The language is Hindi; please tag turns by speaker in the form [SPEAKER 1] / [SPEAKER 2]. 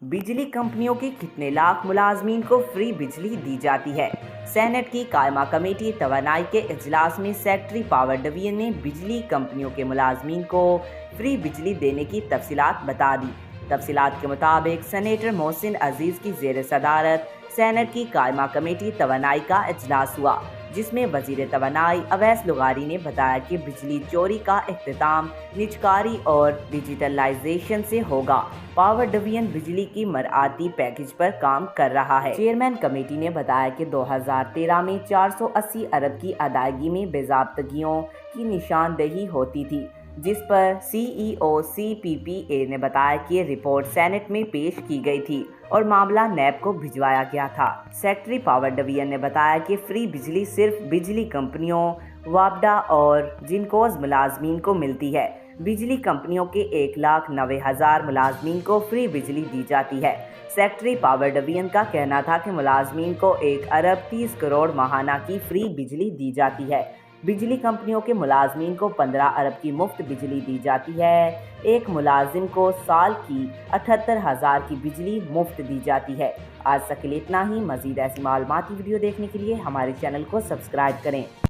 [SPEAKER 1] बिजली कंपनियों के कितने लाख मुलाजमीन को फ्री बिजली दी जाती है। सेनेट की कायमा कमेटी तवानाई के इजलास में सेक्रेटरी पावर डिवीजन ने बिजली कंपनियों के मुलाजमीन को फ्री बिजली देने की तफसीलात बता दी। तफसीलात के मुताबिक सेनेटर मोहसिन अजीज की जेर सदारत सेनेट की कायमा कमेटी तवानाई का इजलास हुआ, जिसमें वजीर तवानाई अवैस लुगारी ने बताया कि बिजली चोरी का इख्तिताम निजकारी और डिजिटलाइजेशन से होगा। पावर डिवीजन बिजली की मरआती पैकेज पर काम कर रहा है। चेयरमैन कमेटी ने बताया कि 2013 में 480 अरब की अदायगी में बेज़ाब्तगियों की निशानदेही होती थी, जिस पर CEO CPPA ने बताया कि रिपोर्ट सेनेट में पेश की गई थी और मामला नैब को भिजवाया गया था। सेक्रेटरी पावर डिवीजन ने बताया कि फ्री बिजली सिर्फ बिजली कंपनियों, वापडा और जिनकोज मुलाजमीन को मिलती है। बिजली कंपनियों के 1,90,000 मुलाजमीन को फ्री बिजली दी जाती है। सेक्रेटरी पावर डिवीजन का कहना था कि मुलाजमीन को 1 अरब 30 करोड़ माहाना की फ्री बिजली दी जाती है। बिजली कंपनियों के मुलाजमीन को 15 अरब की मुफ्त बिजली दी जाती है। एक मुलाजिम को साल की 78,000 की बिजली मुफ्त दी जाती है। आज तक के लिए इतना ही। मज़ीद ऐसी मालूमाती वीडियो देखने के लिए हमारे चैनल को सब्सक्राइब करें।